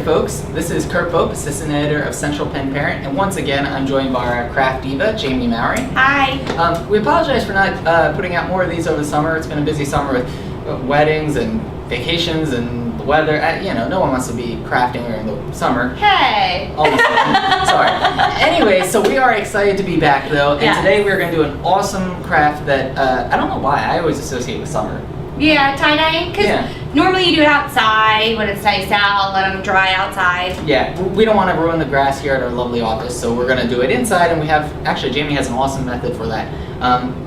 there folks, this is Kurt Bopp, Assistant Editor of Central Penn Parent, and once again I'm joined by our craft diva, Jamie Mowery. Hi. We apologize for not putting out more of these over the summer. It's been a busy summer with weddings and vacations and the weather. You know, no one wants to be crafting during the summer. Hey. Almost. Sorry. Anyway, so we are excited to be back though, and today we're going to do an awesome craft that, I don't know why, I always associate with summer. Yeah, tie-dyeing? Because normally you do it outside when it's nice out, let them dry outside. Yeah, we don't want to ruin the grass here at our lovely office, so we're going to do it inside, and we have, actually Jamie has an awesome method for that.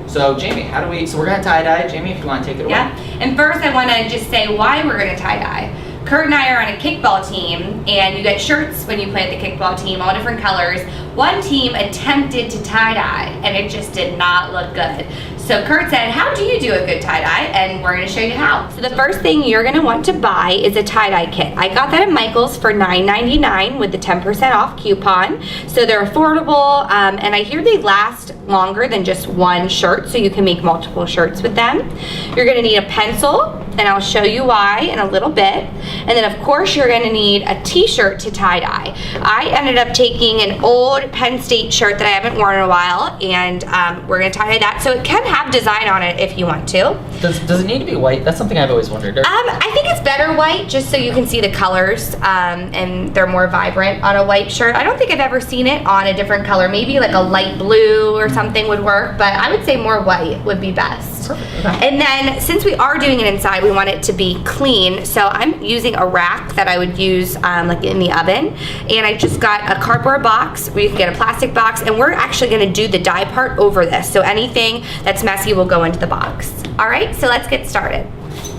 So Jamie, so we're going to tie-dye. Jamie, if you want to take it away. Yeah, and first I want to just say why we're going to tie-dye. Kurt and I are on a kickball team, and you get shirts when you play at the kickball team, all different colors. One team attempted to tie-dye, and it just did not look good. So Kurt said, how do you do a good tie-dye? And we're gonna show you how. So the first thing you're gonna want to buy is a tie-dye kit. I got that at Michael's for $9.99 with the 10% off coupon. So they're affordable, and I hear they last longer than just one shirt, so you can make multiple shirts with them. You're gonna need a pencil, and I'll show you why in a little bit. And then of course you're gonna need a t-shirt to tie-dye. I ended up taking an old Penn State shirt that I haven't worn in a while, and we're gonna tie-dye that. So it can have design on it if you want to. Does it need to be white? That's something I've always wondered. I think it's better white, just so you can see the colors, and they're more vibrant on a white shirt. I don't think I've ever seen it on a different color. Maybe like a light blue or something would work, but I would say more white would be best. Perfect. Okay. And then since we are doing it inside, we want it to be clean. So I'm using a rack that I would use like in the oven. And I just got a cardboard box, where you can get a plastic box, and we're actually gonna do the dye part over this. So anything that's messy will go into the box. All right, so let's get started.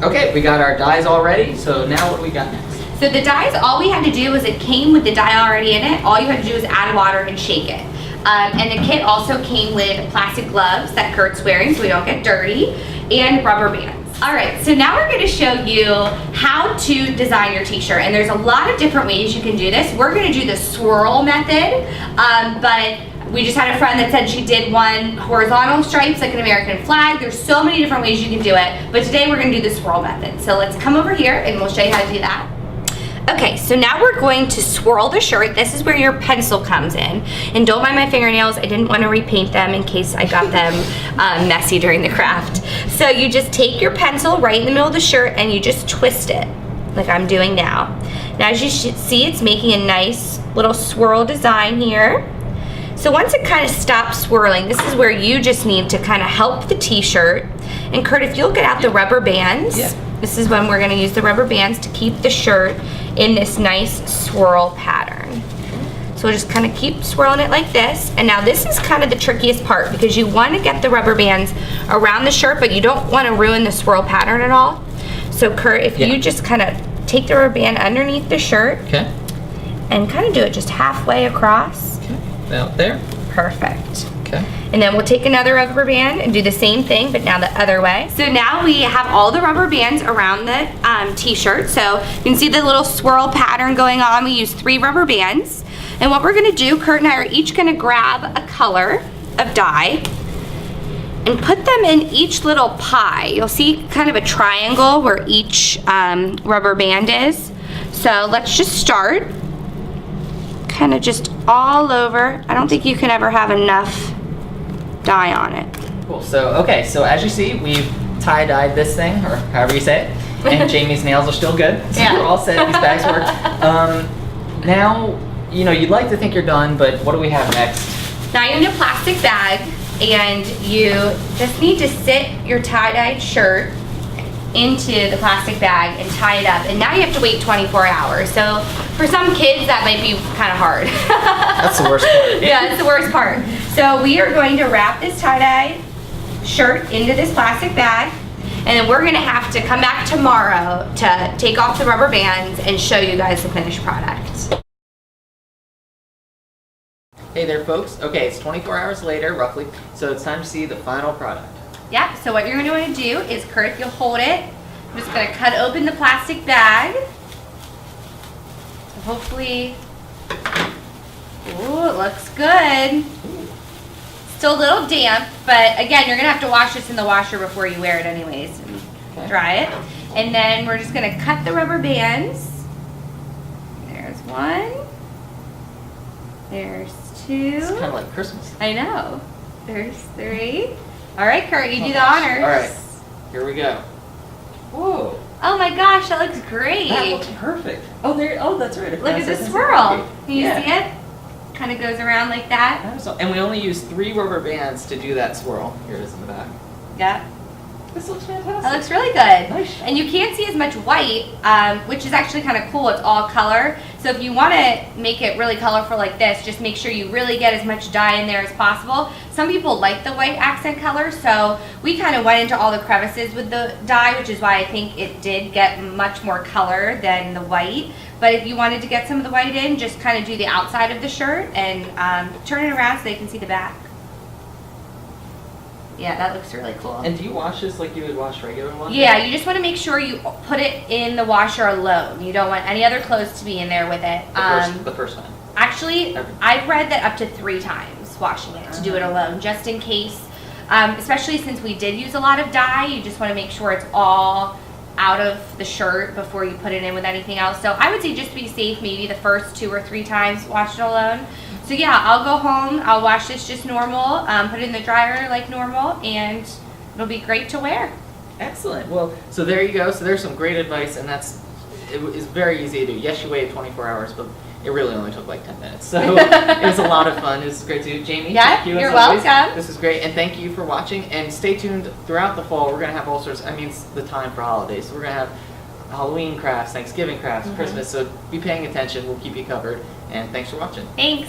Okay, we got our dyes all ready, so now what do we got next? So the dyes, all we had to do was it came with the dye already in it. All you had to do was add water and shake it. And the kit also came with plastic gloves that Kurt's wearing so we don't get dirty, and rubber bands. All right, so now we're gonna show you how to design your t-shirt, and there's a lot of different ways you can do this. We're gonna do the swirl method, but we just had a friend that said she did one horizontal stripes like an American flag. There's so many different ways you can do it, but today we're gonna do the swirl method. So let's come over here and we'll show you how to do that. Okay, so now we're going to swirl the shirt. This is where your pencil comes in. And don't mind my fingernails, I didn't want to repaint them in case I got them messy during the craft. So you just take your pencil right in the middle of the shirt and you just twist it, like I'm doing now. Now as you see, it's making a nice little swirl design here. So once it kind of stops swirling, this is where you just need to kind of help the t-shirt. And Kurt, if you'll get out the rubber bands, this is when we're gonna use the rubber bands to keep the shirt in this nice swirl pattern. So we'll just kind of keep swirling it like this. And now this is kind of the trickiest part, because you want to get the rubber bands around the shirt, but you don't want to ruin the swirl pattern at all. So Kurt, if you just kind of take the rubber band underneath the shirt and kind of do it just halfway across. Out there. Perfect. Okay. And then we'll take another rubber band and do the same thing, but now the other way. So now we have all the rubber bands around the t-shirt. So you can see the little swirl pattern going on. We use 3 rubber bands. And what we're gonna do, Kurt and I are each gonna grab a color of dye and put them in each little pie. You'll see kind of a triangle where each rubber band is. So let's just start. Kind of just all over. I don't think you can ever have enough dye on it. Cool. So so as you see, we've tie-dyed this thing, or however you say it, and Jamie's nails are still good. So we're all set. These bags work. Now, you know, you'd like to think you're done, but what do we have next? Now you're in a plastic bag, and you just need to sit your tie-dyed shirt into the plastic bag and tie it up, and now you have to wait 24 hours. So for some kids that might be kind of hard. That's the worst part. Yeah, it's the worst part. So we are going to wrap this tie-dye shirt into this plastic bag, and then we're gonna have to come back tomorrow to take off the rubber bands and show you guys the finished product. Hey there folks. Okay, it's 24 hours later roughly, so it's time to see the final product. Yeah, so what you're going to want to do is, Kurt, if you'll hold it, I'm just going to cut open the plastic bag. So hopefully, ooh, it looks good. Still a little damp, but again, you're going to have to wash this in the washer before you wear it anyways and dry it. And then we're just going to cut the rubber bands. There's one. There's two. It's kind of like Christmas. I know. There's three. All right, Kurt, you do the gosh. honors. All right, here we go. Whoa. Oh my gosh, that looks great. That looks perfect. Oh, there. Oh, that's right. Look at the swirl. Can you see it? Kind of goes around like that. And we only use 3 rubber bands to do that swirl. Here it is in the back. Yep. This looks fantastic. That looks really good. Nice. And you can't see as much white, which is actually kind of cool. It's all color. So if you want to make it really colorful like this, just make sure you really get as much dye in there as possible. Some people like the white accent color, so we kind of went into all the crevices with the dye, which is why I think it did get much more color than the white. But if you wanted to get some of the white in, just kind of do the outside of the shirt and turn it around so they can see the back. Yeah, that looks really cool. And do you wash this like you would wash regular laundry? Yeah, you just want to make sure you put it in the washer alone. You don't want any other clothes to be in there with it. The first time. Actually, I've read that up to 3 times washing it to do it alone, just in case. Especially since we did use a lot of dye, you just want to make sure it's all out of the shirt before you put it in with anything else. So I would say just to be safe, maybe the first 2 or 3 times wash it alone. So yeah, I'll go home, I'll wash this just normal, put it in the dryer like normal, and it'll be great to wear. Excellent. Well, so there you go. So there's some great advice, and it is very easy to do. Yes, you waited 24 hours, but it really only took like 10 minutes. So it was a lot of fun. It was great to do. Jamie, yeah, thank you you're as always. welcome. This is great, and thank you for watching. And stay tuned throughout the fall. We're going to have all sorts. It's the time for holidays. So we're going to have Halloween crafts, Thanksgiving crafts, Christmas. So be paying attention. We'll keep you covered. And thanks for watching. Thanks.